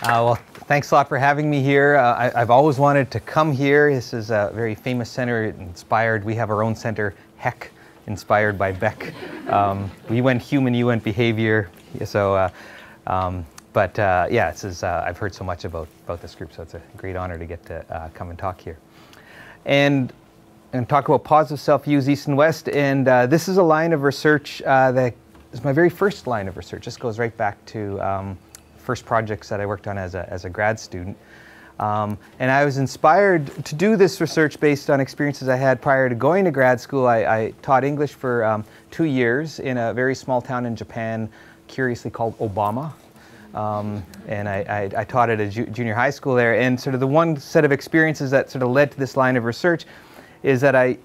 Well, thanks a lot for having me here. I've always wanted to come here. This is a very famous center, inspired. We have our own center, Heck, inspired by Beck. We went human, you went behavior. So, yeah, this is, I've heard so much about this group, so it's a great honor to get to come and talk here. And talk about positive self-views, East and West. And this is a line of research that is my very first line of research. This goes right back to first projects that I worked on as a grad student. And I was inspired to do this research based on experiences I had prior to going to grad school. I taught English for 2 years in a very small town in Japan, curiously called Obama. And I taught at a junior high school there. And sort of the one set of experiences that sort of led to this line of research is that I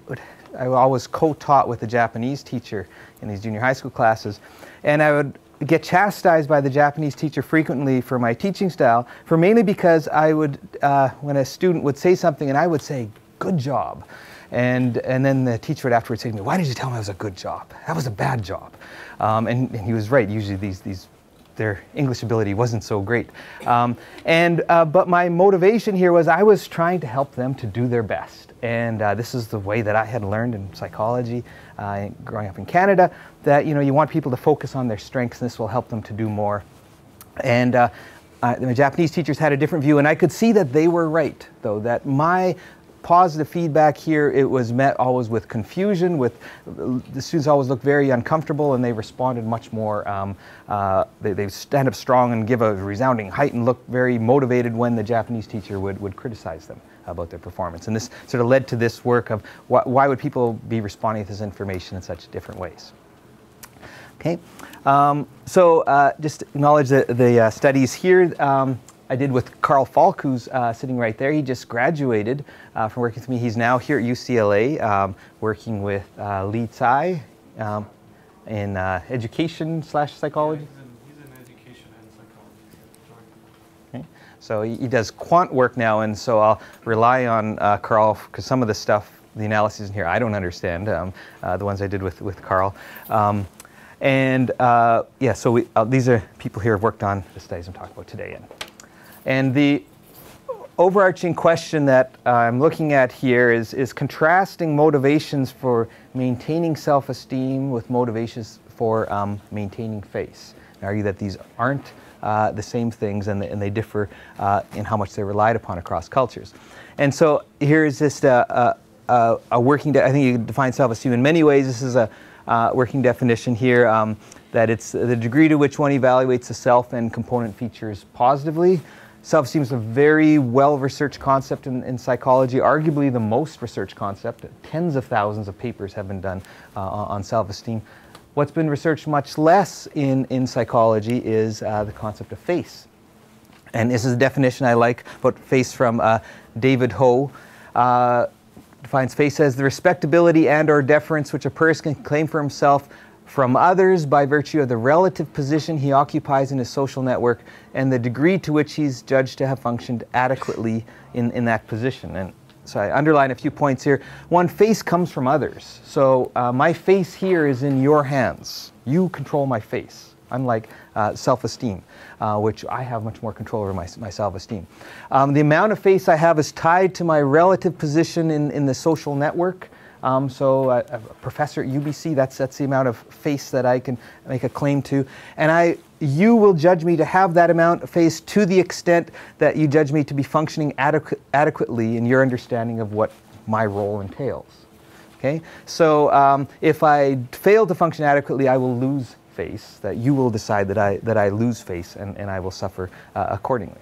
always co-taught with a Japanese teacher in these junior high school classes. And I would get chastised by the Japanese teacher frequently for my teaching style, mainly because I would, when a student would say something and I would say, "Good job." And then the teacher would afterwards say to me, "Why did you tell me it was a good job? That was a bad job." And he was right. Usually their English ability wasn't so great. But my motivation here was I was trying to help them to do their best. And this is the way that I had learned in psychology growing up in Canada, that you want people to focus on their strengths, and this will help them to do more. And the Japanese teachers had a different view, and I could see that they were right, though, that my positive feedback here, it was met always with confusion, with the students always looked very uncomfortable, and they responded much more, they stand up strong and give a resounding height and look very motivated when the Japanese teacher would criticize them about their performance. And this sort of led to this work of why would people be responding to this information in such different ways. Okay, just acknowledge the studies here. I did with Carl Falk, who's sitting right there. He just graduated from working with me. He's now here at UCLA working with Lee Tsai in education/psychology. He's in education and psychology. Okay. So he does quant work now, and so I'll rely on Carl, because some of the stuff, the analyses in here, I don't understand, the ones I did with Carl. Yeah, so these are people here who have worked on the studies I'm talking about today. And the overarching question that I'm looking at here is contrasting motivations for maintaining self-esteem with motivations for maintaining face. I argue that these aren't the same things, and they differ in how much they're relied upon across cultures. And so here is just a working, I think you can define self-esteem in many ways. This is a working definition here, that it's the degree to which one evaluates the self and component features positively. Self-esteem is a very well-researched concept in psychology, arguably the most researched concept. Tens of thousands of papers have been done on self-esteem. What's been researched much less in psychology is the concept of face. And this is a definition I like about face from David Ho. Defines face as the respectability and or deference which a person can claim for himself from others by virtue of the relative position he occupies in his social network and the degree to which he's judged to have functioned adequately in that position. And so I underline a few points here. One, face comes from others. So my face here is in your hands. You control my face, unlike self-esteem, which I have much more control over my self-esteem. The amount of face I have is tied to my relative position in the social network. So a professor at UBC, that's the amount of face that I can make a claim to. And you will judge me to have that amount of face to the extent that you judge me to be functioning adequately in your understanding of what my role entails. Okay? So if I fail to function adequately, I will lose face, that you will decide that I lose face, and I will suffer accordingly.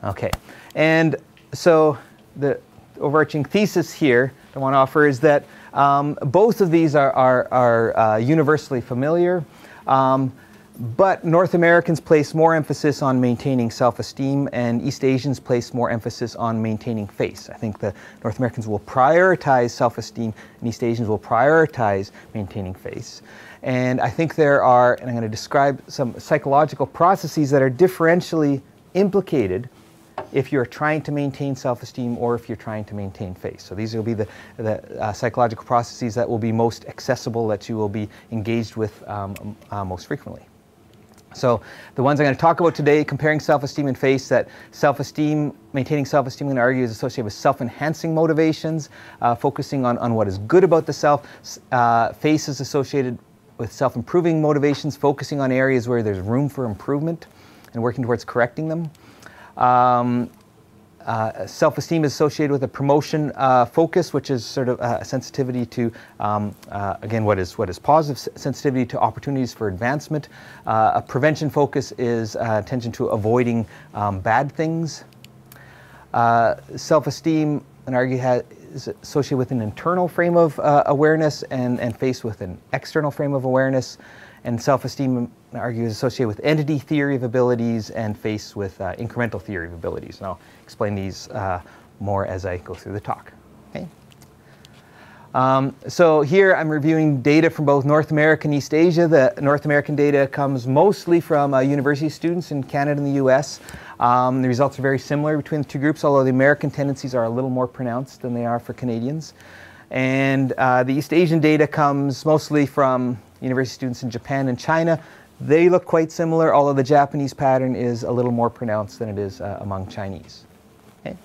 Okay. And so the overarching thesis here I want to offer is that both of these are universally familiar, but North Americans place more emphasis on maintaining self-esteem, and East Asians place more emphasis on maintaining face. I think the North Americans will prioritize self-esteem, and East Asians will prioritize maintaining face. And I think there are, and I'm going to describe some psychological processes that are differentially implicated if you're trying to maintain self-esteem or if you're trying to maintain face. So these will be the psychological processes that will be most accessible, that you will be engaged with most frequently. So the ones I'm going to talk about today, comparing self-esteem and face, that self-esteem, maintaining self-esteem, I'm going to argue, is associated with self-enhancing motivations, focusing on what is good about the self. Face is associated with self-improving motivations, focusing on areas where there's room for improvement and working towards correcting them. Self-esteem is associated with a promotion focus, which is sort of a sensitivity to, again, what is positive, sensitivity to opportunities for advancement. A prevention focus is attention to avoiding bad things. Self-esteem, and argue, is associated with an internal frame of awareness and face with an external frame of awareness. And self-esteem, I argue, is associated with entity theory of abilities and face with incremental theory of abilities. And I'll explain these more as I go through the talk. Okay. So here I'm reviewing data from both North America and East Asia. The North American data comes mostly from university students in Canada and the US. The results are very similar between the two groups, although the American tendencies are a little more pronounced than they are for Canadians. And the East Asian data comes mostly from university students in Japan and China. They look quite similar, although the Japanese pattern is a little more pronounced than it is among Chinese. Okay.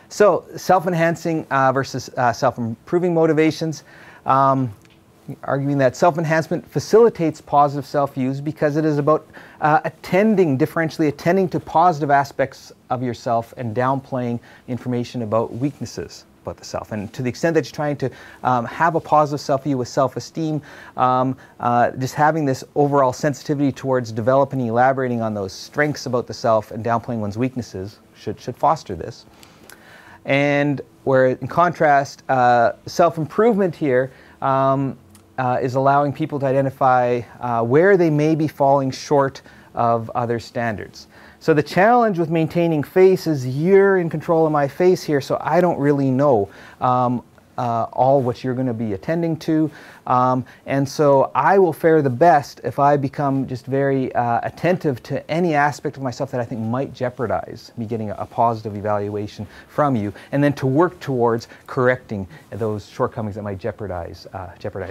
So self-enhancing versus self-improving motivations. Arguing that self-enhancement facilitates positive self-use because it is about differentially attending to positive aspects of yourself and downplaying information about weaknesses about the self. And to the extent that you're trying to have a positive self-view with self-esteem, just having this overall sensitivity towards developing and elaborating on those strengths about the self and downplaying one's weaknesses should foster this. And where, in contrast, self-improvement here is allowing people to identify where they may be falling short of other standards. So the challenge with maintaining face is you're in control of my face here, so I don't really know all what you're going to be attending to. And so I will fare the best if I become just very attentive to any aspect of myself that I think might jeopardize me getting a positive evaluation from you, and then to work towards correcting those shortcomings that might jeopardize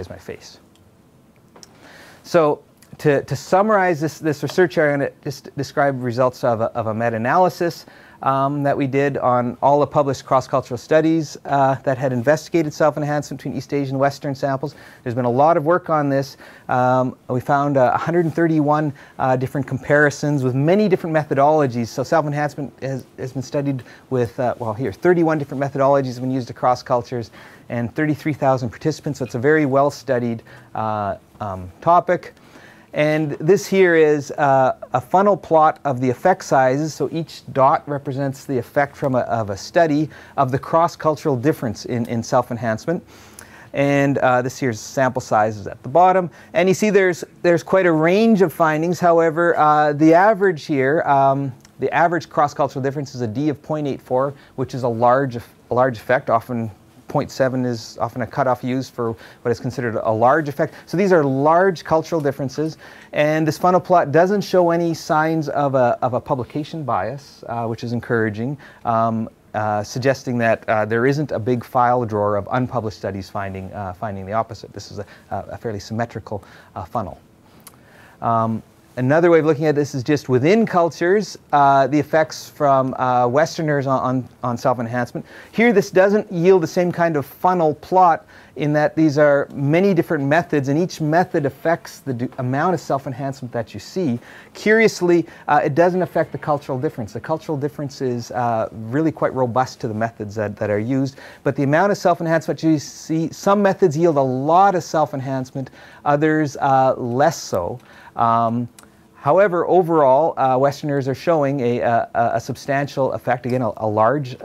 my face. So to summarize this research area, I'm going to just describe results of a meta-analysis that we did on all the published cross-cultural studies that had investigated self-enhancement between East Asian and Western samples. There's been a lot of work on this. We found 131 different comparisons with many different methodologies. So self-enhancement has been studied with, 31 different methodologies have been used across cultures and 33,000 participants. So it's a very well-studied topic. And this here is a funnel plot of the effect sizes. So each dot represents the effect of a study of the cross-cultural difference in self-enhancement. And this here's sample sizes at the bottom. And you see there's quite a range of findings. However, the average here, the average cross-cultural difference is a D of 0.84, which is a large effect. Often 0.7 is often a cutoff used for what is considered a large effect. So these are large cultural differences, and this funnel plot doesn't show any signs of a publication bias, which is encouraging, suggesting that there isn't a big file drawer of unpublished studies finding the opposite. This is a fairly symmetrical funnel. Another way of looking at this is just within cultures, the effects from Westerners on self-enhancement. Here, this doesn't yield the same kind of funnel plot in that these are many different methods, and each method affects the amount of self-enhancement that you see. Curiously, it doesn't affect the cultural difference. The cultural difference is really quite robust to the methods that are used, but the amount of self-enhancement you see, some methods yield a lot of self-enhancement, others less so. However, overall, Westerners are showing a substantial effect, again, a large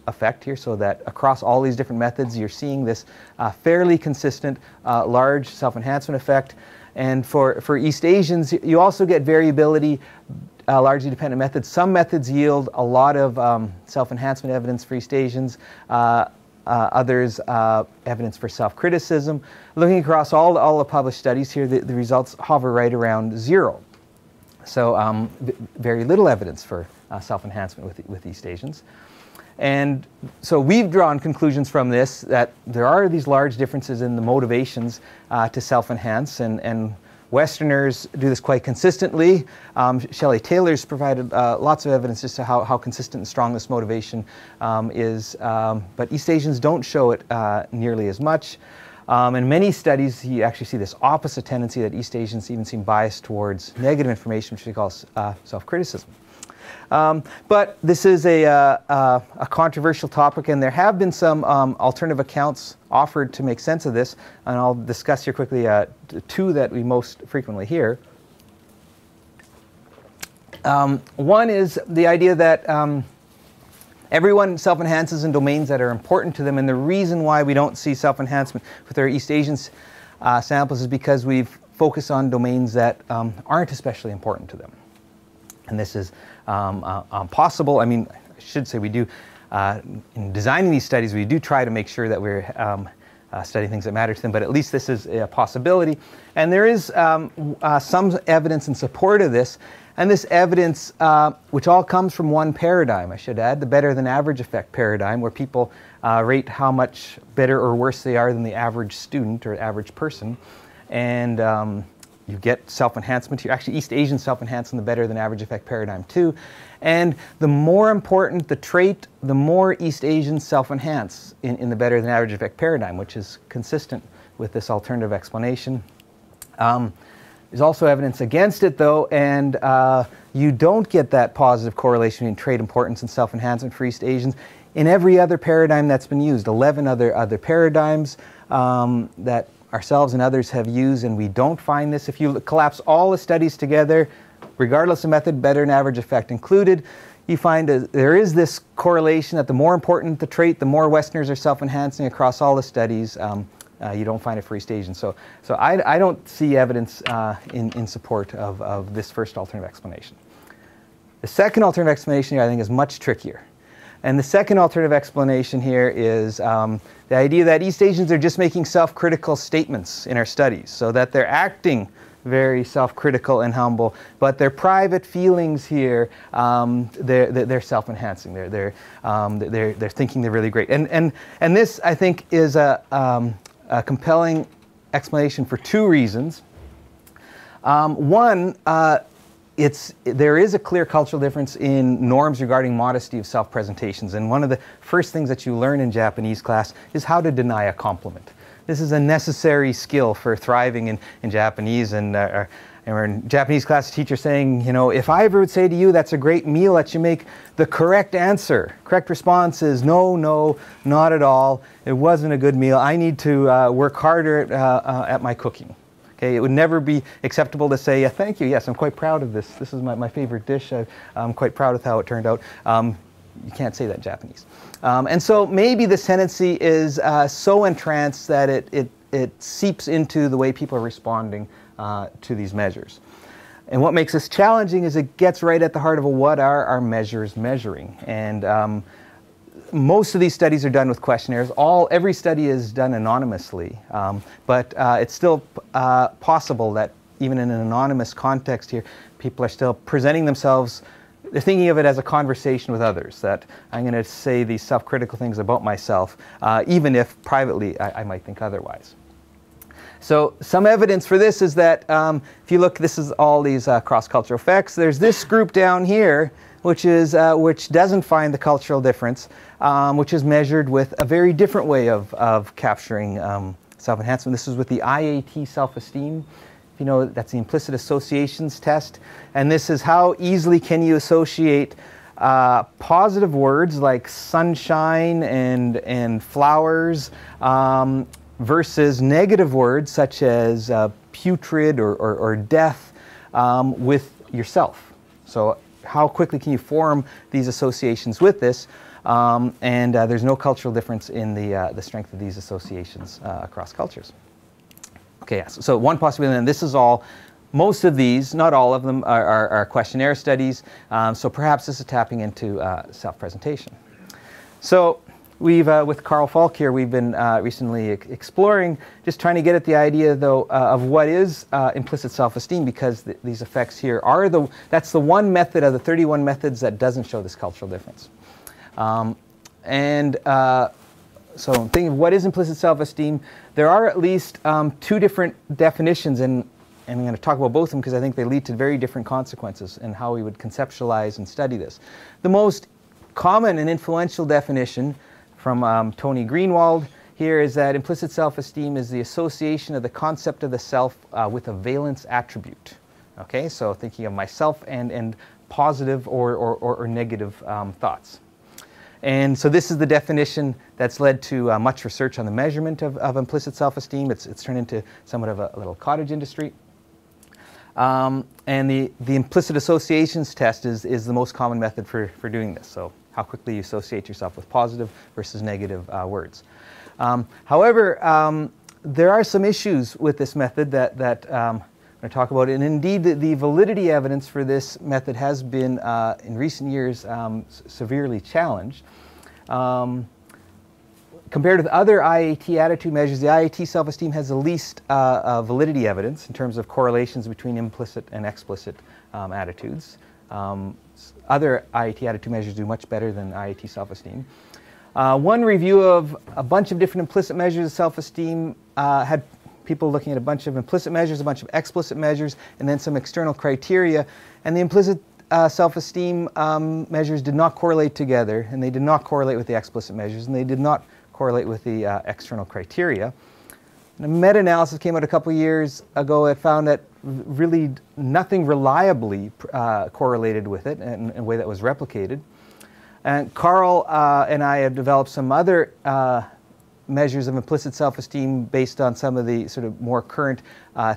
effect here, so that across all these different methods, you're seeing this fairly consistent, large self-enhancement effect. And for East Asians, you also get variability, largely dependent methods. Some methods yield a lot of self-enhancement evidence for East Asians. Others, evidence for self-criticism. Looking across all the published studies here, the results hover right around 0. So very little evidence for self-enhancement with East Asians. And so we've drawn conclusions from this that there are these large differences in the motivations to self-enhance, and Westerners do this quite consistently. Shelley Taylor's provided lots of evidence as to how consistent and strong this motivation is, but East Asians don't show it nearly as much. In many studies, you actually see this opposite tendency that East Asians even seem biased towards negative information, which we call self-criticism. But this is a controversial topic, and there have been some alternative accounts offered to make sense of this, and I'll discuss here quickly two that we most frequently hear. One is the idea that everyone self-enhances in domains that are important to them, and the reason why we don't see self-enhancement with our East Asian samples is because we've focused on domains that aren't especially important to them. And this is possible. I mean, I should say we do, in designing these studies, we do try to make sure that we're studying things that matter to them, but at least this is a possibility. And there is some evidence in support of this. And this evidence, which all comes from one paradigm, I should add, the better than average effect paradigm, where people rate how much better or worse they are than the average student or average person. And you get self-enhancement here. Actually, East Asians self-enhance in the better than average effect paradigm too. And the more important the trait, the more East Asians self-enhance in the better than average effect paradigm, which is consistent with this alternative explanation. There's also evidence against it, though, and you don't get that positive correlation between trait importance and self-enhancement for East Asians in every other paradigm that's been used. 11 other paradigms that ourselves and others have used, and we don't find this. If you collapse all the studies together, regardless of method, better than average effect included, you find there is this correlation that the more important the trait, the more Westerners are self-enhancing across all the studies. You don't find it for East Asians. So I don't see evidence in support of this first alternative explanation. The second alternative explanation here, I think, is much trickier. And the second alternative explanation here is the idea that East Asians are just making self-critical statements in our studies, so that they're acting very self-critical and humble, but their private feelings here, they're self-enhancing. They're thinking they're really great. And this, I think, is a compelling explanation for two reasons. One, there is a clear cultural difference in norms regarding modesty of self-presentations, and one of the first things that you learn in Japanese class is how to deny a compliment. This is a necessary skill for thriving in Japanese, and our Japanese class teacher saying, you know, if I ever would say to you, that's a great meal that you make, the correct answer, correct response is no, not at all. It wasn't a good meal. I need to work harder at my cooking. Okay, it would never be acceptable to say, yeah, thank you, yes, I'm quite proud of this. This is my favorite dish. I'm quite proud of how it turned out. You can't say that in Japanese. And so maybe this tendency is so entranced that it seeps into the way people are responding to these measures. And what makes this challenging is it gets right at the heart of what are our measures measuring. And most of these studies are done with questionnaires. Every study is done anonymously, but it's still possible that even in an anonymous context here, people are still presenting themselves. They're thinking of it as a conversation with others, that I'm going to say these self-critical things about myself, even if privately I might think otherwise. So some evidence for this is that if you look, this is all these cross-cultural effects. There's this group down here, which doesn't find the cultural difference, which is measured with a very different way of capturing self-enhancement. This is with the IAT self-esteem. You know, that's the implicit associations test. And this is how easily can you associate positive words like sunshine and flowers versus negative words such as putrid or death with yourself. So how quickly can you form these associations with this? And there's no cultural difference in the strength of these associations across cultures. Okay, yes. So one possibility, and this is all, most of these, not all of them, are questionnaire studies. So perhaps this is tapping into self-presentation. So we've, with Carl Falk here, we've been recently exploring, just trying to get at the idea, though, of what is implicit self-esteem, because these effects here are that's the one method of the 31 methods that doesn't show this cultural difference. So thinking of what is implicit self-esteem, there are at least two different definitions, and and I'm going to talk about both of them because I think they lead to very different consequences in how we would conceptualize and study this. The most common and influential definition from Tony Greenwald here is that implicit self-esteem is the association of the concept of the self with a valence attribute. Okay, so thinking of myself and positive or negative thoughts. And so this is the definition that's led to much research on the measurement of implicit self-esteem. It's turned into somewhat of a little cottage industry. And the implicit associations test is the most common method for doing this. So how quickly you associate yourself with positive versus negative words. However, there are some issues with this method that I'm going to talk about. And indeed, the validity evidence for this method has been, in recent years, severely challenged. Compared with other IAT attitude measures, the IAT self-esteem has the least validity evidence in terms of correlations between implicit and explicit attitudes. Other IAT attitude measures do much better than IAT self-esteem. One review of a bunch of different implicit measures of self-esteem had people looking at a bunch of implicit measures, a bunch of explicit measures, and then some external criteria. And the implicit self-esteem measures did not correlate together, and they did not correlate with the explicit measures, and they did not correlate with the external criteria. And a meta-analysis came out a couple years ago that found that really nothing reliably correlated with it in a way that was replicated. And Carl and I have developed some other measures of implicit self-esteem based on some of the sort of more current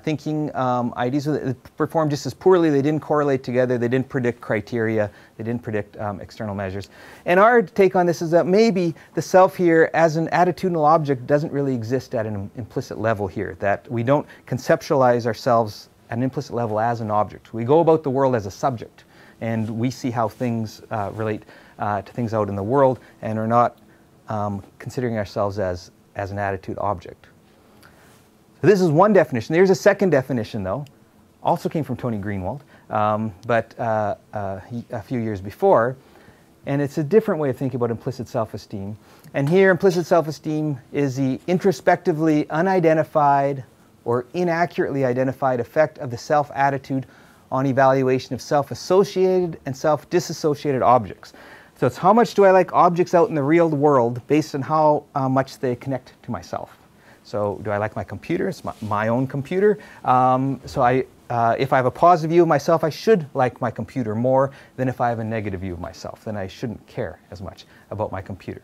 thinking ideas. They performed just as poorly. They didn't correlate together. They didn't predict criteria. They didn't predict external measures. And our take on this is that maybe the self here as an attitudinal object doesn't really exist at an implicit level here, that we don't conceptualize ourselves at an implicit level as an object. We go about the world as a subject, and we see how things relate to things out in the world, and are not considering ourselves as an attitude object. So this is one definition. There's a second definition, though. Also came from Tony Greenwald, but a few years before. And it's a different way of thinking about implicit self-esteem. And here, implicit self-esteem is the introspectively unidentified or inaccurately identified effect of the self-attitude on evaluation of self-associated and self-dissociated objects. So it's how much do I like objects out in the real world based on how much they connect to myself. So do I like my computer? It's my own computer. If I have a positive view of myself, I should like my computer more than if I have a negative view of myself. Then I shouldn't care as much about my computer.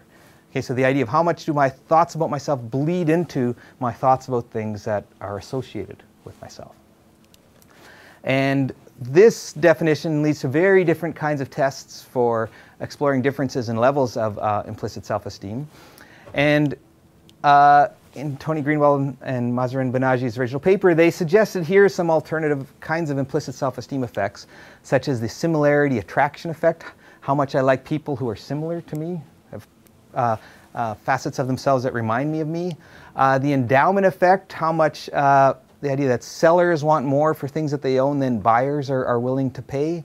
Okay, so the idea of how much do my thoughts about myself bleed into my thoughts about things that are associated with myself. And this definition leads to very different kinds of tests for exploring differences in levels of implicit self-esteem. And in Tony Greenwald and Mazharin Banaji's original paper, they suggested here are some alternative kinds of implicit self-esteem effects, such as the similarity attraction effect, how much I like people who are similar to me, have facets of themselves that remind me of me. The endowment effect, how much the idea that sellers want more for things that they own than buyers are willing to pay.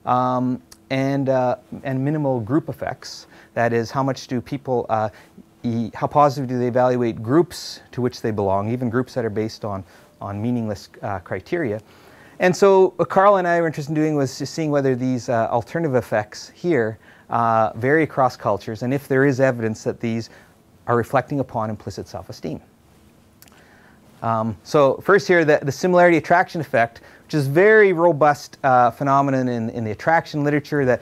And minimal group effects, that is, how much do people, how positive do they evaluate groups to which they belong, even groups that are based on meaningless criteria. And so what Carl and I were interested in doing was just seeing whether these alternative effects here vary across cultures, and if there is evidence that these are reflecting upon implicit self-esteem. So first here, the similarity attraction effect, which is a very robust phenomenon in the attraction literature, that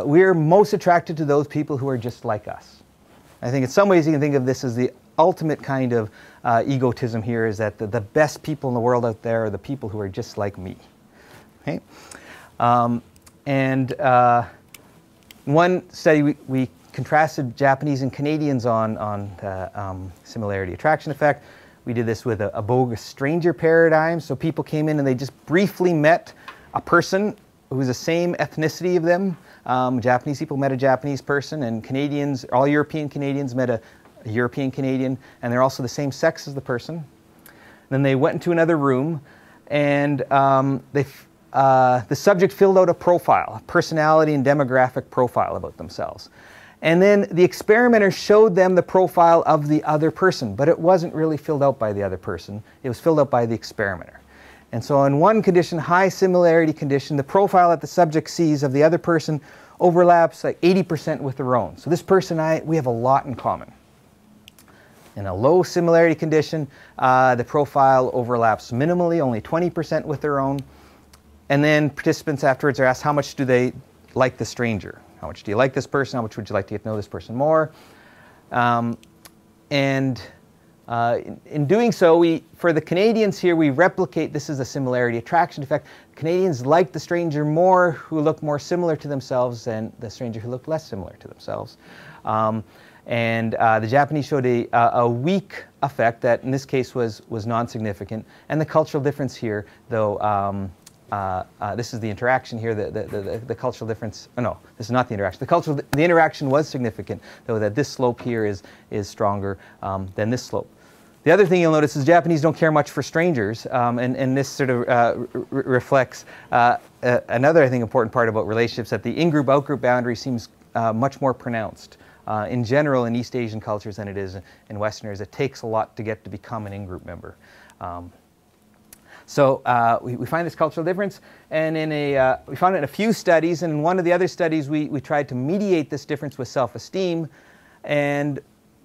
we're most attracted to those people who are just like us. I think in some ways you can think of this as the ultimate kind of egotism here, is that the best people in the world out there are the people who are just like me. Okay? One study we contrasted Japanese and Canadians on the similarity attraction effect. We did this with a bogus stranger paradigm. So people came in and they just briefly met a person who was the same ethnicity of them. Japanese people met a Japanese person, and Canadians, all European Canadians, met a European Canadian, and they're also the same sex as the person. Then they went into another room, and the subject filled out a profile, a personality and demographic profile about themselves. And then the experimenter showed them the profile of the other person, but it wasn't really filled out by the other person. It was filled out by the experimenter. And so in one condition, high similarity condition, the profile that the subject sees of the other person overlaps like 80% with their own. So this person, we have a lot in common. In a low similarity condition, the profile overlaps minimally, only 20% with their own. And then participants afterwards are asked how much do they like the stranger? How much do you like this person? How much would you like to get to know this person more? In doing so, for the Canadians here, we replicate, this is a similarity attraction effect. Canadians like the stranger more who look more similar to themselves than the stranger who looked less similar to themselves. The Japanese showed a weak effect that in this case was non-significant. And the cultural difference here, though, this is the interaction here, the cultural difference, oh no, this is not the interaction. The interaction was significant, though that this slope here is stronger than this slope. The other thing you'll notice is Japanese don't care much for strangers, and this sort of reflects another, I think, important part about relationships, that the in-group, out-group boundary seems much more pronounced in general in East Asian cultures than it is in Westerners. It takes a lot to get to become an in-group member. So we find this cultural difference, and we found it in a few studies, and in one of the other studies we tried to mediate this difference with self-esteem, and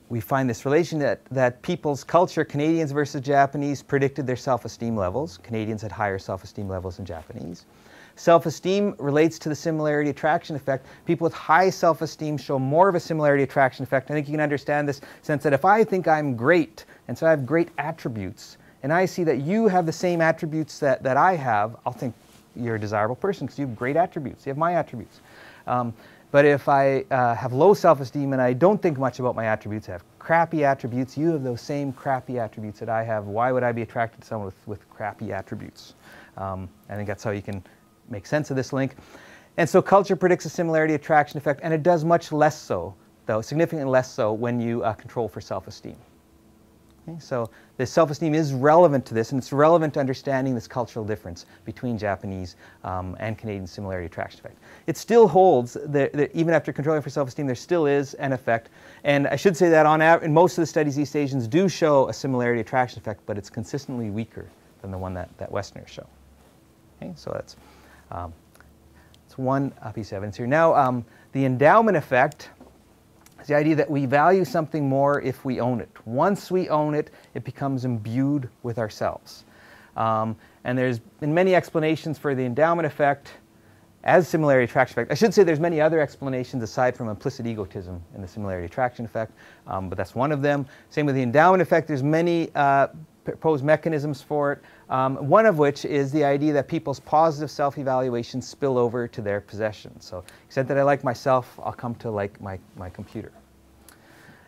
we find this relation that people's culture, Canadians versus Japanese, predicted their self-esteem levels. Canadians had higher self-esteem levels than Japanese. Self-esteem relates to the similarity attraction effect. People with high self-esteem show more of a similarity attraction effect. I think you can understand this sense that if I think I'm great, and so I have great attributes, and I see that you have the same attributes that I have, I'll think you're a desirable person because you have great attributes. You have my attributes. But if I have low self-esteem and I don't think much about my attributes, I have crappy attributes, you have those same crappy attributes that I have, why would I be attracted to someone with crappy attributes? I think that's how you can make sense of this link. And so culture predicts a similarity attraction effect, and it does much less so, though, significantly less so when you control for self-esteem. Okay, so the self-esteem is relevant to this, and it's relevant to understanding this cultural difference between Japanese and Canadian similarity attraction effect. It still holds that even after controlling for self-esteem, there still is an effect. And I should say that in most of the studies, East Asians do show a similarity attraction effect, but it's consistently weaker than the one that Westerners show. Okay, so that's one piece of evidence here. Now, the endowment effect. The idea that we value something more if we own it. Once we own it, it becomes imbued with ourselves. And there's been many explanations for the endowment effect as similarity attraction effect. I should say there's many other explanations aside from implicit egotism in the similarity attraction effect, but that's one of them. Same with the endowment effect. There's many proposed mechanisms for it, one of which is the idea that people's positive self-evaluations spill over to their possessions. So, except that I like myself, I'll come to like my computer.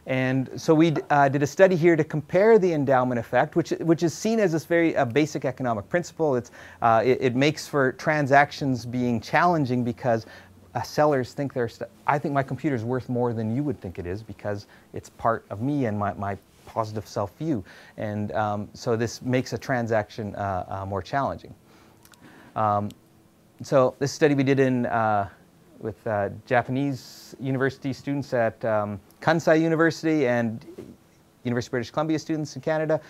And so we did a study here to compare the endowment effect, which is seen as this very basic economic principle. It makes for transactions being challenging because sellers think I think my computer is worth more than you would think it is because it's part of me and my positive self-view. And so this makes a transaction more challenging. So this study we did with Japanese university students at Kansai University and University of British Columbia students in Canada.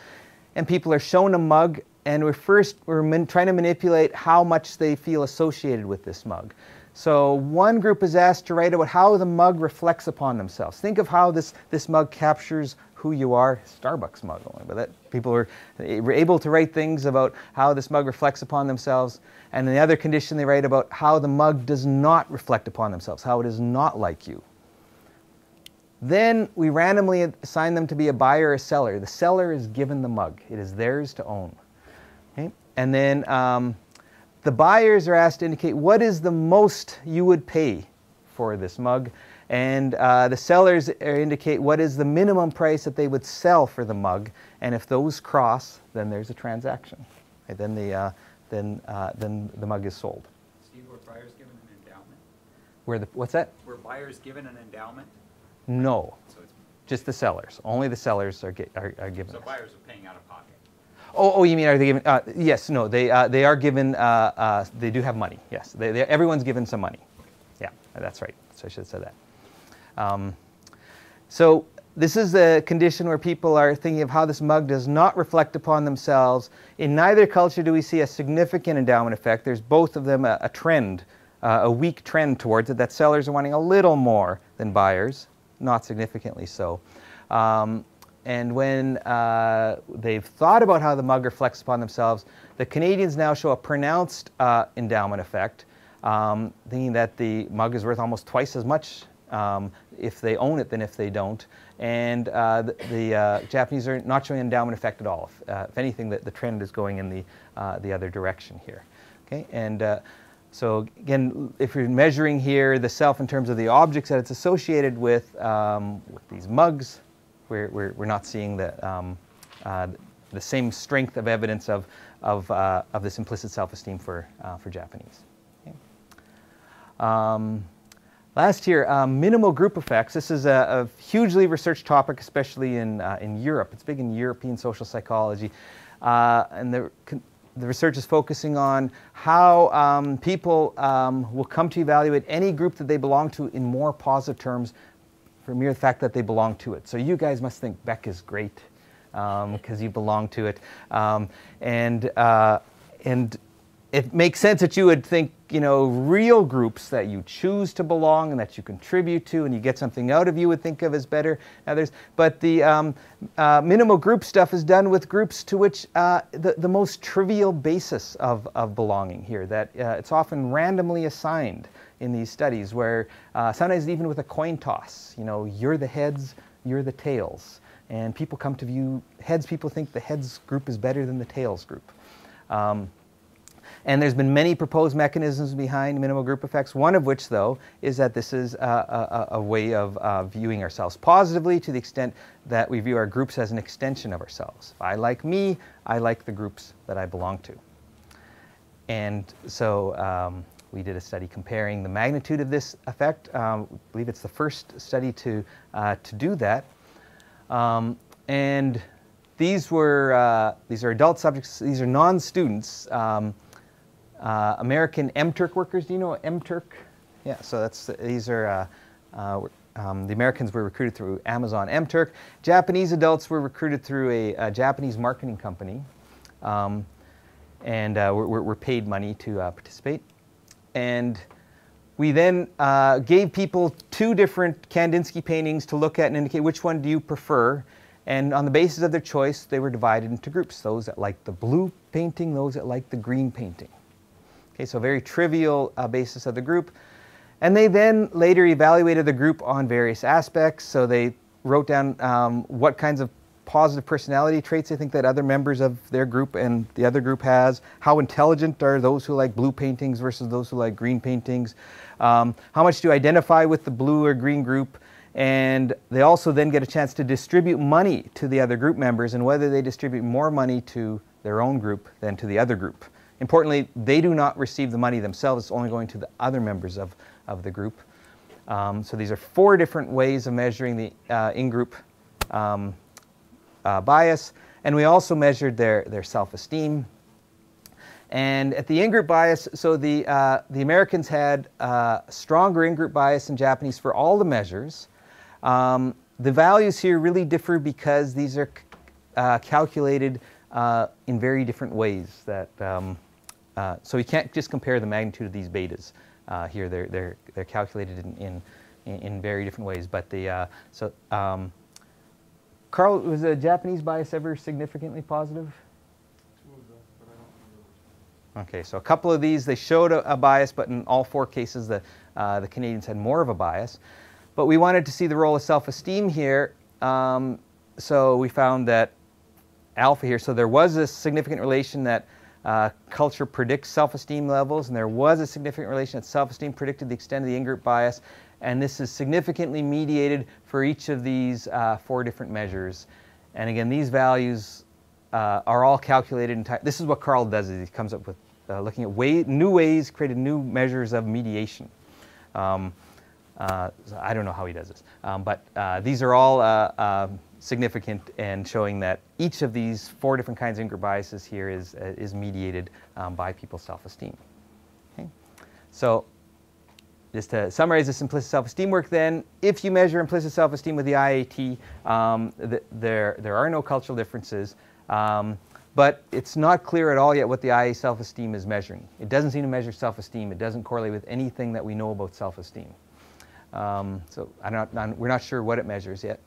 And people are shown a mug, and we're trying to manipulate how much they feel associated with this mug. So one group is asked to write about how the mug reflects upon themselves. Think of how this mug captures who you are. Starbucks mug only, but people were able to write things about how this mug reflects upon themselves. And in the other condition, they write about how the mug does not reflect upon themselves, how it is not like you. Then we randomly assign them to be a buyer or a seller. The seller is given the mug. It is theirs to own. Okay? And then the buyers are asked to indicate what is the most you would pay for this mug. And the sellers indicate what is the minimum price that they would sell for the mug. And if those cross, then there's a transaction. Okay? Then the mug is sold. Steve, were buyers given an endowment? What's that? Were buyers given an endowment? No, So it's, just the sellers. Only the sellers are given. so buyers are paying out of pocket. Oh, you mean are they given? Yes, no, they are given. They do have money. Yes, everyone's given some money. Yeah, that's right. So I should have said that. So this is a condition where people are thinking of how this mug does not reflect upon themselves. In neither culture do we see a significant endowment effect. There's both of them a trend, a weak trend towards it, that sellers are wanting a little more than buyers, not significantly so. And when they've thought about how the mug reflects upon themselves, the Canadians now show a pronounced endowment effect, thinking that the mug is worth almost twice as much if they own it than if they don't. And the Japanese are not showing an endowment effect at all. If anything, the trend is going in the other direction here. Okay? And so again, if you're measuring here the self in terms of the objects that it's associated with these mugs, we're not seeing the same strength of evidence of this implicit self-esteem for Japanese. Okay. Last year, minimal group effects. This is a hugely researched topic, especially in Europe. It's big in European social psychology. And the research is focusing on how people will come to evaluate any group that they belong to in more positive terms for mere fact that they belong to it. So you guys must think Beck is great because you belong to it. And it makes sense that you would think, you know, real groups that you choose to belong and that you contribute to and you get something out of, you would think of as better others. But the minimal group stuff is done with groups to which the most trivial basis of belonging here, that it's often randomly assigned in these studies, where sometimes even with a coin toss, you know, you're the heads, you're the tails. And people come to view heads, people think the heads group is better than the tails group. And there's been many proposed mechanisms behind minimal group effects, one of which, though, is that this is a way of viewing ourselves positively to the extent that we view our groups as an extension of ourselves. If I like me, I like the groups that I belong to. And so we did a study comparing the magnitude of this effect. I believe it's the first study to do that. And these are adult subjects. These are non-students. American MTurk workers. Do you know MTurk? Yeah, so these are the Americans were recruited through Amazon MTurk. Japanese adults were recruited through a Japanese marketing company, and were paid money to participate. And we then gave people two different Kandinsky paintings to look at and indicate which one do you prefer. And on the basis of their choice, they were divided into groups: those that liked the blue painting, those that liked the green painting. Okay, so very trivial basis of the group. And they then later evaluated the group on various aspects. So they wrote down what kinds of positive personality traits they think that other members of their group and the other group has. How intelligent are those who like blue paintings versus those who like green paintings? How much do you identify with the blue or green group? And they also then get a chance to distribute money to the other group members, and whether they distribute more money to their own group than to the other group. Importantly, they do not receive the money themselves. It's only going to the other members of the group. So these are four different ways of measuring the in-group bias. And we also measured their self-esteem. And at the in-group bias, so the Americans had stronger in-group bias than Japanese for all the measures. The values here really differ because these are calculated in very different ways. So we can't just compare the magnitude of these betas here. They're calculated in very different ways. But Carl, was the Japanese bias ever significantly positive? Okay, so a couple of these, they showed a bias, but in all four cases, the Canadians had more of a bias. But we wanted to see the role of self-esteem here, so we found that alpha here, so there was a significant relation that culture predicts self-esteem levels, and there was a significant relation that self-esteem predicted the extent of the in-group bias, and this is significantly mediated for each of these four different measures. And again, these values are all calculated in time. This is what Carl does, is he comes up with looking at new ways, created new measures of mediation. So I don't know how he does this, but these are all significant and showing that each of these four different kinds of in-group biases here is mediated by people's self-esteem. Okay? So just to summarize this implicit self-esteem work then, if you measure implicit self-esteem with the IAT, there are no cultural differences, but it's not clear at all yet what the IA self-esteem is measuring. It doesn't seem to measure self-esteem. It doesn't correlate with anything that we know about self-esteem. So we're not sure what it measures yet.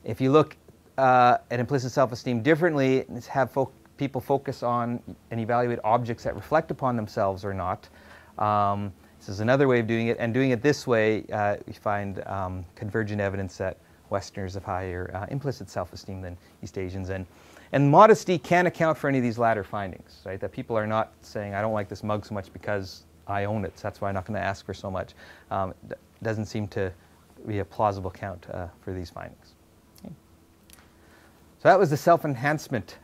If you look at implicit self-esteem differently, have people focus on and evaluate objects that reflect upon themselves or not. This is another way of doing it, and doing it this way, we find convergent evidence that Westerners have higher implicit self-esteem than East Asians, and modesty can account for any of these latter findings, right? That people are not saying, I don't like this mug so much because I own it, so that's why I'm not going to ask for so much. Doesn't seem to be a plausible count for these findings. Okay. So that was the self-enhancement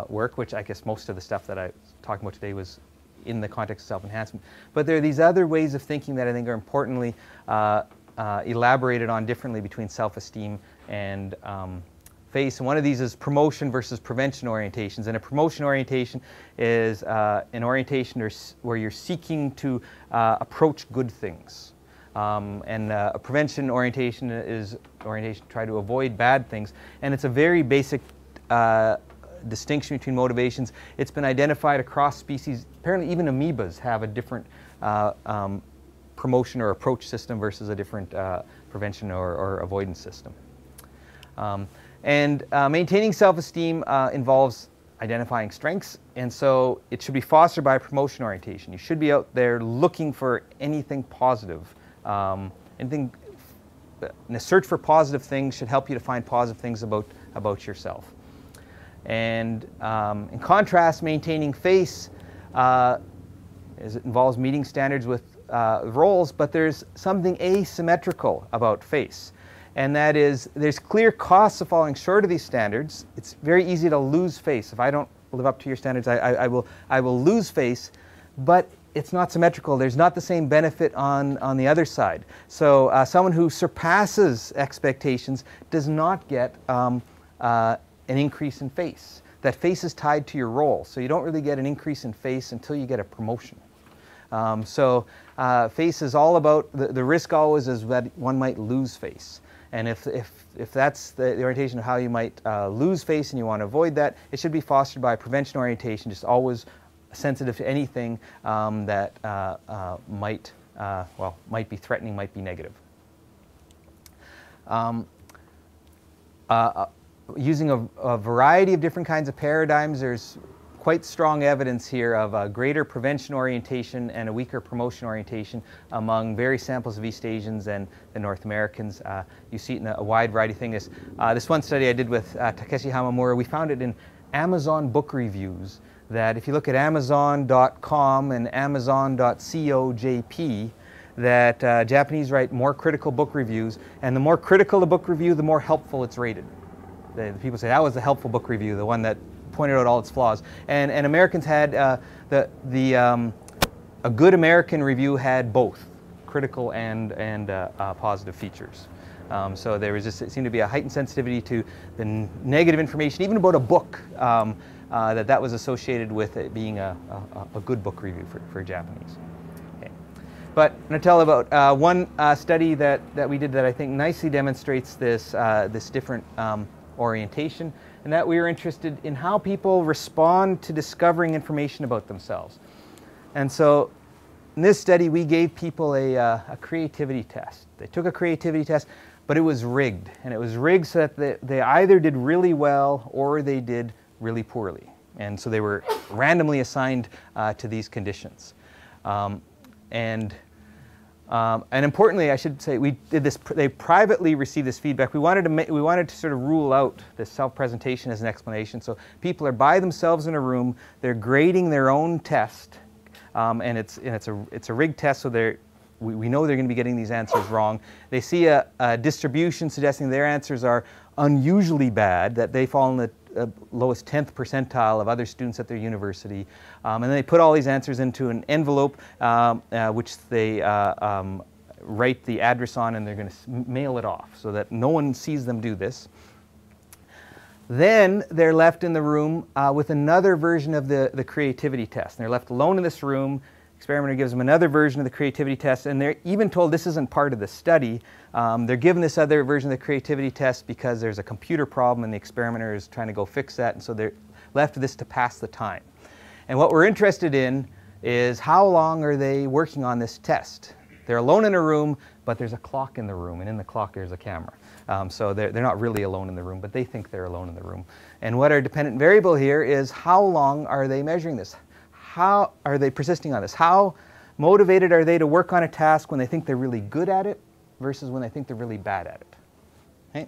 work, which I guess most of the stuff that I was talking about today was in the context of self-enhancement. But there are these other ways of thinking that I think are importantly elaborated on differently between self-esteem and FACE. And one of these is promotion versus prevention orientations. And a promotion orientation is an orientation where you're seeking to approach good things. And a prevention orientation is orientation to try to avoid bad things. And it's a very basic distinction between motivations. It's been identified across species. Apparently even amoebas have a different promotion or approach system versus a different prevention or avoidance system. Maintaining self-esteem involves identifying strengths, and so it should be fostered by a promotion orientation. You should be out there looking for anything positive. Anything in a search for positive things should help you to find positive things about yourself. And in contrast, maintaining FACE it involves meeting standards with roles, but there's something asymmetrical about FACE. And that is, there's clear costs of falling short of these standards. It's very easy to lose FACE. If I don't live up to your standards, I will lose FACE, but it's not symmetrical. There's not the same benefit on the other side. So someone who surpasses expectations does not get an increase in FACE. That FACE is tied to your role, so you don't really get an increase in FACE until you get a promotion. FACE is all about, the risk always is that one might lose FACE. And if that's the orientation of how you might lose FACE and you want to avoid that, it should be fostered by a prevention orientation, just always sensitive to anything that might be threatening, might be negative. Using a variety of different kinds of paradigms, there's quite strong evidence here of a greater prevention orientation and a weaker promotion orientation among various samples of East Asians and the North Americans. You see it in a wide variety of things. This one study I did with Takeshi Hamamura, we found it in Amazon book reviews, that if you look at Amazon.com and Amazon.co.jp, that Japanese write more critical book reviews, and the more critical the book review, the more helpful it's rated. The people say, that was the helpful book review, the one that pointed out all its flaws. And Americans had, a good American review had both critical and positive features. So there was just, it seemed to be a heightened sensitivity to the negative information, even about a book, that was associated with it being a good book review for Japanese. Okay. But I'm going to tell about one study that we did that I think nicely demonstrates this, this different orientation, and that we were interested in how people respond to discovering information about themselves. And so in this study, we gave people a creativity test. They took a creativity test, but it was rigged. And it was rigged so that they either did really well or they did really poorly. And so they were randomly assigned to these conditions. And importantly, I should say, we did this. They privately received this feedback. We wanted to sort of rule out this self-presentation as an explanation. So people are by themselves in a room. They're grading their own test, and it's a rigged test. So we know they're going to be getting these answers wrong. They see a distribution suggesting their answers are unusually bad, that they fall in the lowest 10th percentile of other students at their university. And then they put all these answers into an envelope, which they write the address on, and they're going to mail it off so that no one sees them do this. Then they're left in the room with another version of the creativity test. And they're left alone in this room. Experimenter gives them another version of the creativity test, and they're even told this isn't part of the study. They're given this other version of the creativity test because there's a computer problem and the experimenter is trying to go fix that, and so they're left with this to pass the time. And what we're interested in is how long are they working on this test? They're alone in a room, but there's a clock in the room, and in the clock there's a camera. So they're not really alone in the room, but they think they're alone in the room. And what our dependent variable here is how long are they measuring this? How are they persisting on this? How motivated are they to work on a task when they think they're really good at it versus when they think they're really bad at it?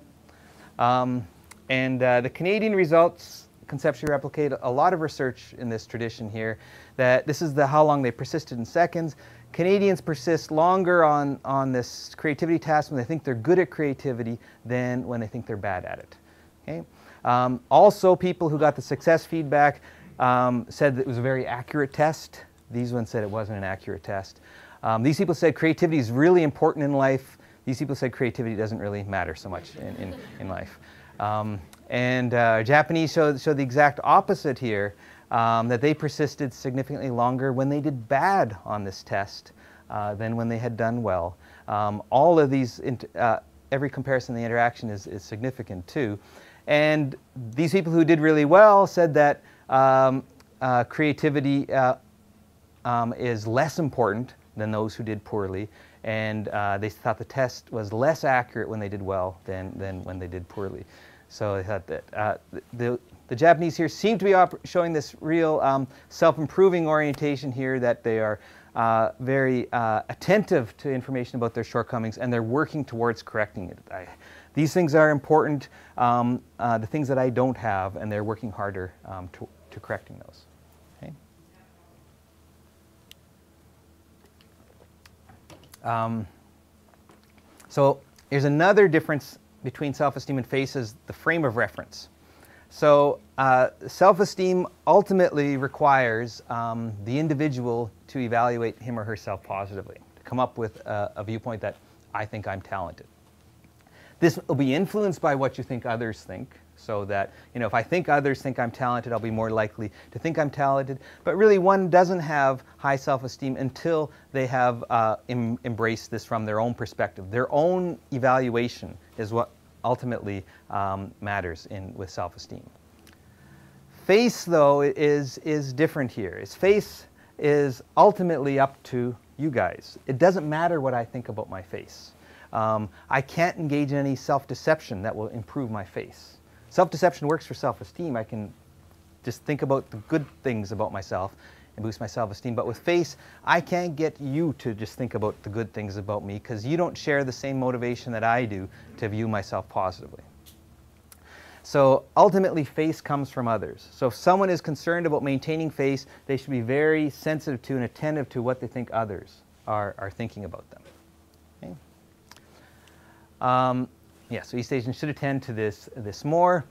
Okay? The Canadian results conceptually replicate a lot of research in this tradition here. That this is how long they persisted in seconds. Canadians persist longer on this creativity task when they think they're good at creativity than when they think they're bad at it. Okay? Also, people who got the success feedback said that it was a very accurate test. These ones said it wasn't an accurate test. These people said creativity is really important in life. These people said creativity doesn't really matter so much in life. Japanese showed the exact opposite here, that they persisted significantly longer when they did bad on this test than when they had done well. All of these, every comparison in the interaction is significant too. And these people who did really well said that creativity is less important than those who did poorly, and they thought the test was less accurate when they did well than when they did poorly. So they thought that the Japanese here seem to be showing this real self-improving orientation here, that they are very attentive to information about their shortcomings, and they're working towards correcting it. These things are important, the things that I don't have, and they're working harder to correcting those. Okay? So here's another difference between self-esteem and FACE, is the frame of reference. So self-esteem ultimately requires the individual to evaluate him or herself positively, to come up with a viewpoint that I think I'm talented. This will be influenced by what you think others think, so that, you know, if I think others think I'm talented, I'll be more likely to think I'm talented. But really, one doesn't have high self-esteem until they have embraced this from their own perspective. Their own evaluation is what ultimately matters with self-esteem. FACE, though, is different here. FACE is ultimately up to you guys. It doesn't matter what I think about my face. I can't engage in any self-deception that will improve my face. Self-deception works for self-esteem. I can just think about the good things about myself and boost my self-esteem. But with FACE, I can't get you to just think about the good things about me, because you don't share the same motivation that I do to view myself positively. So ultimately, FACE comes from others. So if someone is concerned about maintaining FACE, they should be very sensitive to and attentive to what they think others are thinking about them. Okay? Yeah, so East Asians should attend to this more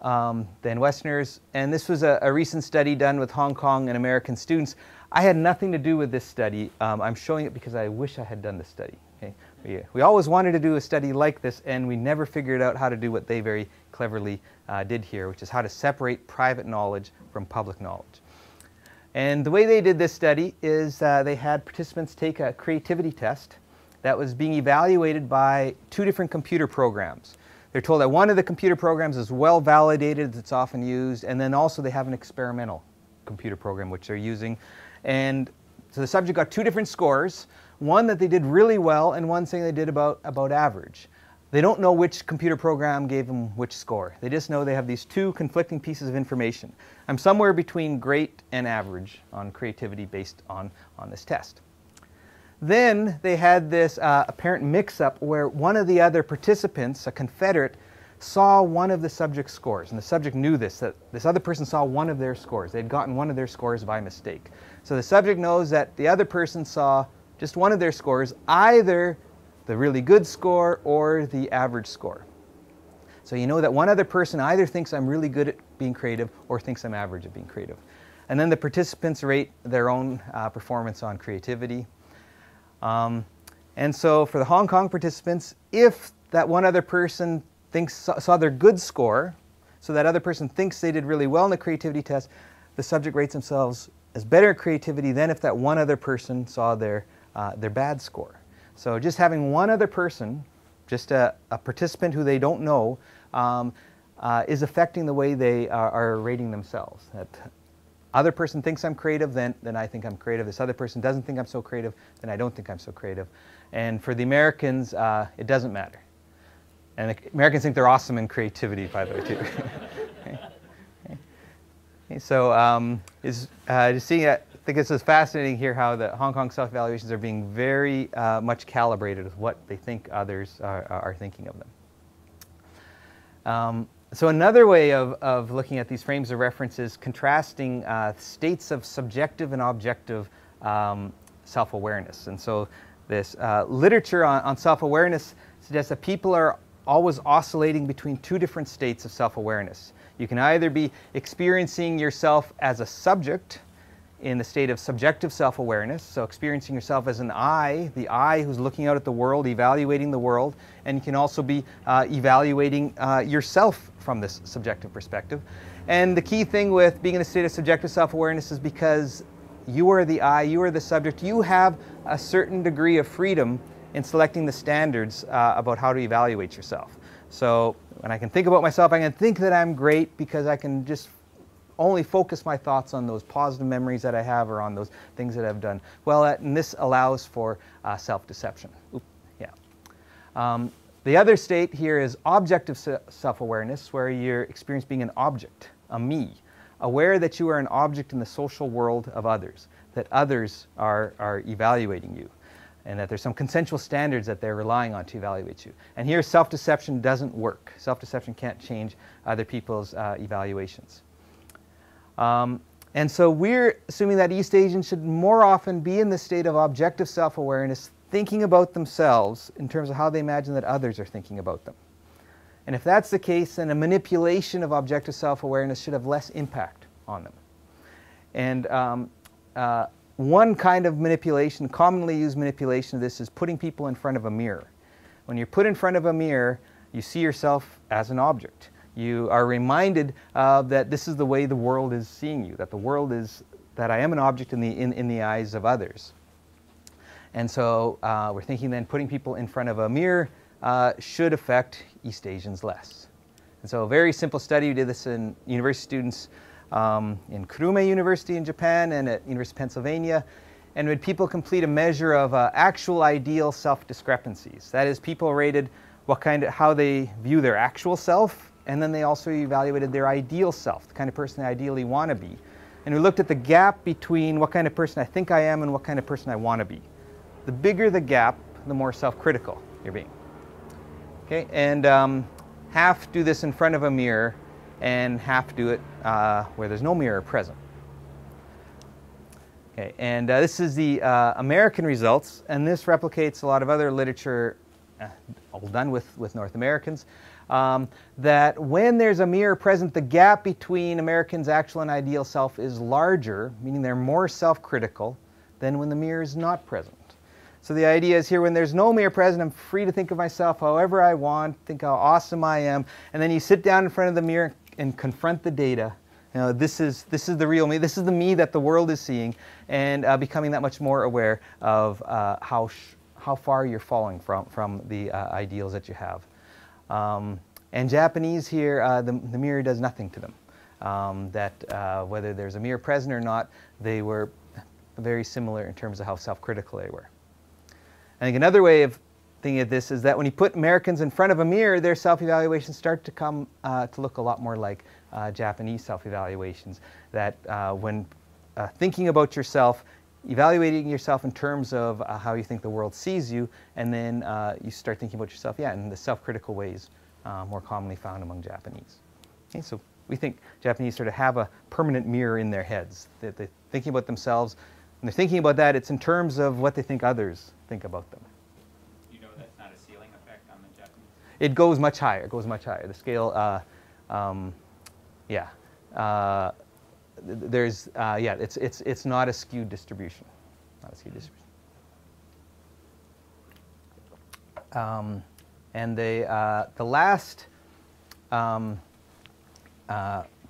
than Westerners. And this was a recent study done with Hong Kong and American students. I had nothing to do with this study. I'm showing it because I wish I had done this study. Okay? We always wanted to do a study like this, and we never figured out how to do what they very cleverly did here, which is how to separate private knowledge from public knowledge. And the way they did this study is they had participants take a creativity test that was being evaluated by 2 different computer programs. They're told that one of the computer programs is well validated, it's often used, and then also they have an experimental computer program which they're using. And so the subject got 2 different scores, one that they did really well and one saying they did about average. They don't know which computer program gave them which score. They just know they have these 2 conflicting pieces of information. I'm somewhere between great and average on creativity based on this test. Then they had this apparent mix-up where one of the other participants, a Confederate, saw one of the subject's scores. And the subject knew this, that this other person saw one of their scores. They'd gotten one of their scores by mistake. So the subject knows that the other person saw just one of their scores, either the really good score or the average score. So you know that one other person either thinks I'm really good at being creative or thinks I'm average at being creative. And then the participants rate their own performance on creativity. And so for the Hong Kong participants, if that one other person saw their good score, so that other person thinks they did really well in the creativity test, the subject rates themselves as better at creativity than if that one other person saw their bad score. So just having one other person, just a participant who they don't know, is affecting the way they are rating themselves. That other person thinks I'm creative, then I think I'm creative. This other person doesn't think I'm so creative, then I don't think I'm so creative. And for the Americans, it doesn't matter. And the Americans think they're awesome in creativity, by the way, too. Okay, so just seeing, I think this is fascinating here how the Hong Kong self-evaluations are being very much calibrated with what they think others are thinking of them. So another way of looking at these frames of reference is contrasting states of subjective and objective self-awareness. And so this literature on self-awareness suggests that people are always oscillating between two different states of self-awareness. You can either be experiencing yourself as a subject in the state of subjective self-awareness, so experiencing yourself as an I, the I who's looking out at the world, evaluating the world, and you can also be evaluating yourself from this subjective perspective. And the key thing with being in a state of subjective self-awareness is because you are the I, you are the subject, you have a certain degree of freedom in selecting the standards about how to evaluate yourself. So when I can think about myself, I can think that I'm great because I can just only focus my thoughts on those positive memories that I have or on those things that I've done. Well, and this allows for self-deception. The other state here is objective self-awareness, where you're experiencing being an object, a me, aware that you are an object in the social world of others, that others are evaluating you, and that there's some consensual standards that they're relying on to evaluate you. And here self-deception doesn't work. Self-deception can't change other people's evaluations. And so we're assuming that East Asians should more often be in the state of objective self-awareness, thinking about themselves in terms of how they imagine that others are thinking about them. And if that's the case, then a manipulation of objective self-awareness should have less impact on them. And one kind of manipulation, commonly used manipulation of this, is putting people in front of a mirror. When you're put in front of a mirror, you see yourself as an object. You are reminded that this is the way the world is seeing you, that the world is, that I am an object in the eyes of others. And so we're thinking then putting people in front of a mirror should affect East Asians less. And so a very simple study, we did this in university students in Kurume University in Japan and at University of Pennsylvania, and we had people complete a measure of actual ideal self-discrepancies. That is, people rated how they view their actual self, and then they also evaluated their ideal self, the kind of person they ideally want to be. And we looked at the gap between what kind of person I think I am and what kind of person I want to be. The bigger the gap, the more self-critical you're being. Okay, and half do this in front of a mirror, and half do it where there's no mirror present. Okay, and this is the American results, and this replicates a lot of other literature, all done with North Americans, that when there's a mirror present, the gap between Americans' actual and ideal self is larger, meaning they're more self-critical than when the mirror is not present. So the idea is here, when there's no mirror present, I'm free to think of myself however I want, think how awesome I am, and then you sit down in front of the mirror and confront the data. You know, this is the real me, this is the me that the world is seeing, and becoming that much more aware of how far you're falling from the ideals that you have. And Japanese here, the mirror does nothing to them. Whether there's a mirror present or not, they were very similar in terms of how self-critical they were. I think another way of thinking of this is that when you put Americans in front of a mirror, their self-evaluations start to come to look a lot more like Japanese self-evaluations. That when thinking about yourself, evaluating yourself in terms of how you think the world sees you, and then you start thinking about yourself, in the self-critical ways more commonly found among Japanese. Okay, so we think Japanese sort of have a permanent mirror in their heads. That they're thinking about themselves. When they're thinking about that, it's in terms of what they think others think about them. You know that's not a ceiling effect on the Japanese? It goes much higher. It goes much higher. The scale, it's not a skewed distribution. Not a skewed distribution. And the last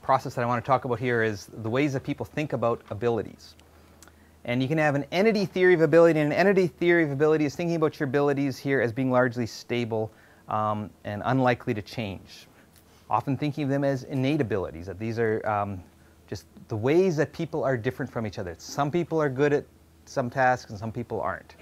process that I want to talk about here is the ways that people think about abilities. And you can have an entity theory of ability, and an entity theory of ability is thinking about your abilities here as being largely stable and unlikely to change. Often thinking of them as innate abilities, that these are just the ways that people are different from each other. Some people are good at some tasks and some people aren't.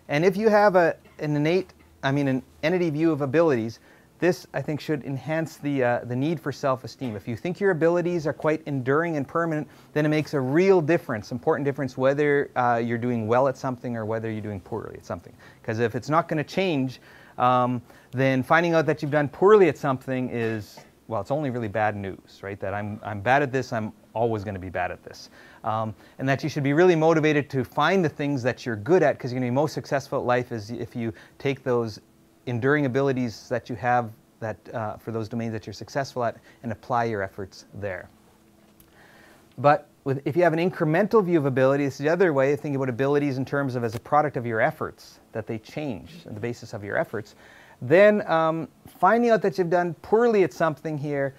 And if you have an entity view of abilities, this, I think, should enhance the need for self-esteem. If you think your abilities are quite enduring and permanent, then it makes a real difference, important difference, whether you're doing well at something or whether you're doing poorly at something. Because if it's not going to change, then finding out that you've done poorly at something is, well, it's only really bad news, right? That I'm bad at this, I'm always going to be bad at this. And that you should be really motivated to find the things that you're good at, because you're going to be most successful at life is if you take those enduring abilities that you have that, for those domains that you're successful at, and apply your efforts there. But if you have an incremental view of ability, this is the other way of thinking about abilities in terms of as a product of your efforts, that they change on the basis of your efforts, then finding out that you've done poorly at something here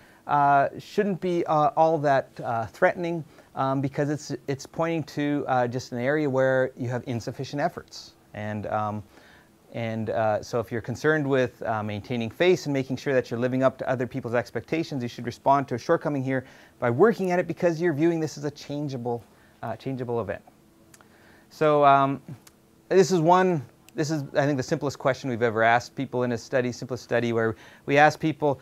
shouldn't be all that threatening, because it's pointing to just an area where you have insufficient efforts. So if you're concerned with maintaining face and making sure that you're living up to other people's expectations, you should respond to a shortcoming here by working at it, because you're viewing this as a changeable event. So this is, I think, the simplest question we've ever asked people in a study, simplest study, where we asked people,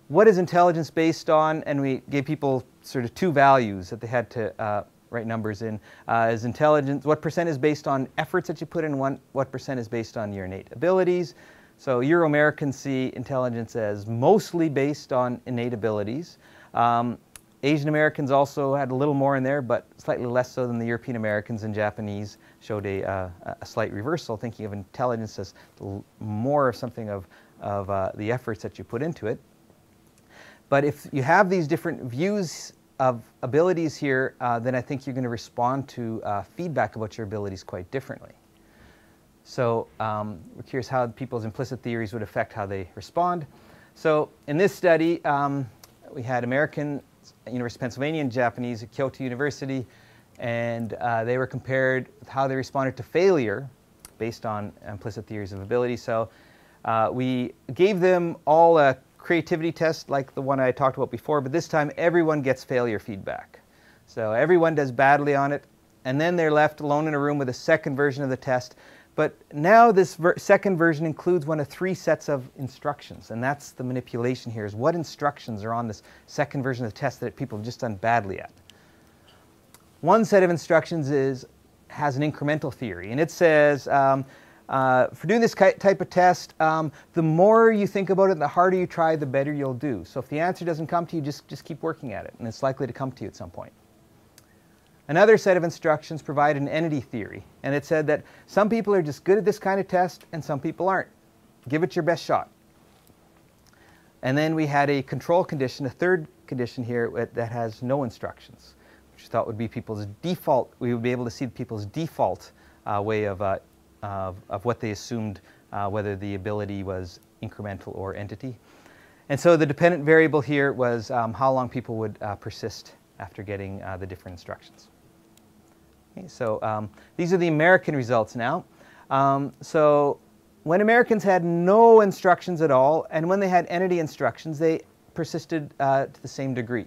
what is intelligence based on? And we gave people sort of two values that they had to write numbers in. Is intelligence, what percent is based on efforts that you put in, what percent is based on your innate abilities. So Euro-Americans see intelligence as mostly based on innate abilities. Asian Americans also had a little more in there, but slightly less so than the European Americans, and Japanese showed a slight reversal, thinking of intelligence as more of something of the efforts that you put into it. But if you have these different views of abilities here, then I think you're going to respond to feedback about your abilities quite differently. So we're curious how people's implicit theories would affect how they respond. So in this study, we had American, University of Pennsylvania, and Japanese at Kyoto University, and they were compared with how they responded to failure based on implicit theories of ability. So we gave them all a creativity test like the one I talked about before, but this time everyone gets failure feedback. So everyone does badly on it, and then they're left alone in a room with a second version of the test. But now this second version includes one of 3 sets of instructions, and that's the manipulation here, is what instructions are on this second version of the test that people have just done badly at. One set of instructions has an incremental theory, and it says, for doing this type of test, the more you think about it, the harder you try, the better you'll do. So if the answer doesn't come to you, just keep working at it, and it's likely to come to you at some point. Another set of instructions provide an entity theory, and it said that some people are just good at this kind of test and some people aren't. Give it your best shot. And then we had a control condition, a third condition here that has no instructions, which we thought would be people's default. We would be able to see people's default way of what they assumed, whether the ability was incremental or entity. And so the dependent variable here was how long people would persist after getting the different instructions. Okay, so these are the American results now. So when Americans had no instructions at all, and when they had entity instructions, they persisted to the same degree.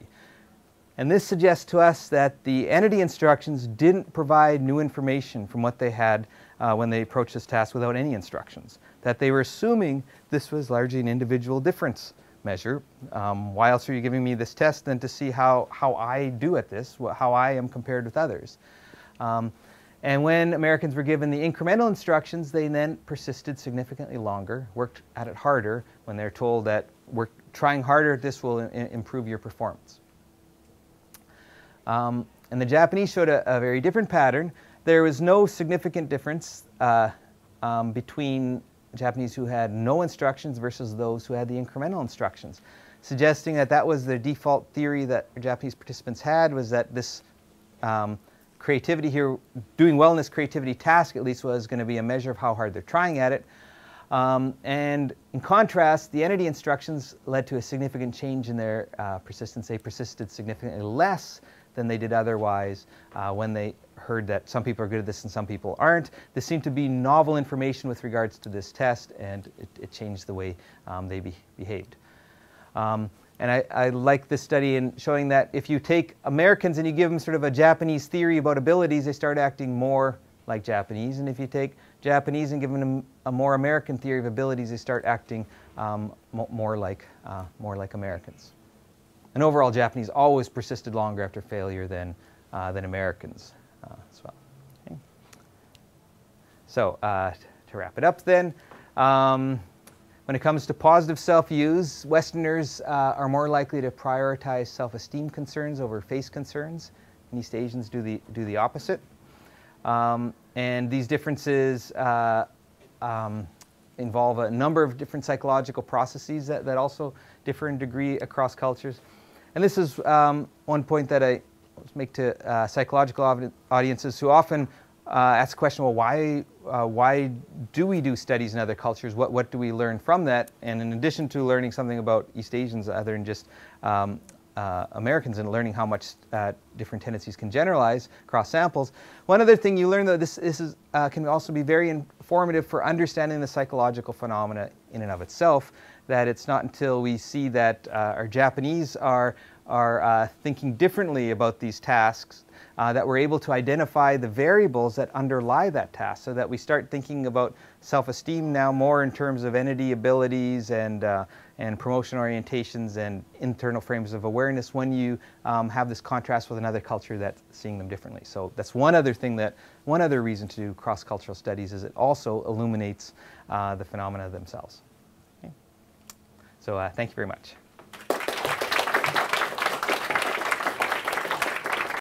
And this suggests to us that the entity instructions didn't provide new information from what they had when they approached this task without any instructions. That they were assuming this was largely an individual difference measure. Why else are you giving me this test than to see how I do at this, how I am compared with others? And when Americans were given the incremental instructions, they then persisted significantly longer, worked at it harder when they're told that trying harder at this will improve your performance. And the Japanese showed a very different pattern. There was no significant difference between Japanese who had no instructions versus those who had the incremental instructions, suggesting that that was the default theory that Japanese participants had, was that this creativity here, doing well in this creativity task at least, was going to be a measure of how hard they're trying at it. And in contrast, the entity instructions led to a significant change in their persistence. They persisted significantly less than they did otherwise when they heard that some people are good at this and some people aren't. This seemed to be novel information with regards to this test, and it changed the way they behaved. And I like this study in showing that if you take Americans and you give them sort of a Japanese theory about abilities, they start acting more like Japanese. And if you take Japanese and give them a more American theory of abilities, they start acting more like Americans. And overall, Japanese always persisted longer after failure than Americans as well. Okay. So to wrap it up then, when it comes to positive self-use, Westerners are more likely to prioritize self-esteem concerns over face concerns, and East Asians do the opposite. And these differences involve a number of different psychological processes that also differ in degree across cultures. And this is one point that I make to psychological audiences who often ask the question, well, why do we do studies in other cultures? What do we learn from that? And in addition to learning something about East Asians other than just Americans and learning how much different tendencies can generalize across samples, one other thing you learn, though, this can also be very informative for understanding the psychological phenomena in and of itself, that it's not until we see that our Japanese are thinking differently about these tasks that we're able to identify the variables that underlie that task, so that we start thinking about self-esteem now more in terms of entity abilities and promotion orientations and internal frames of awareness when you have this contrast with another culture that's seeing them differently. So that's one other reason to do cross-cultural studies, is it also illuminates the phenomena themselves. Okay. So thank you very much.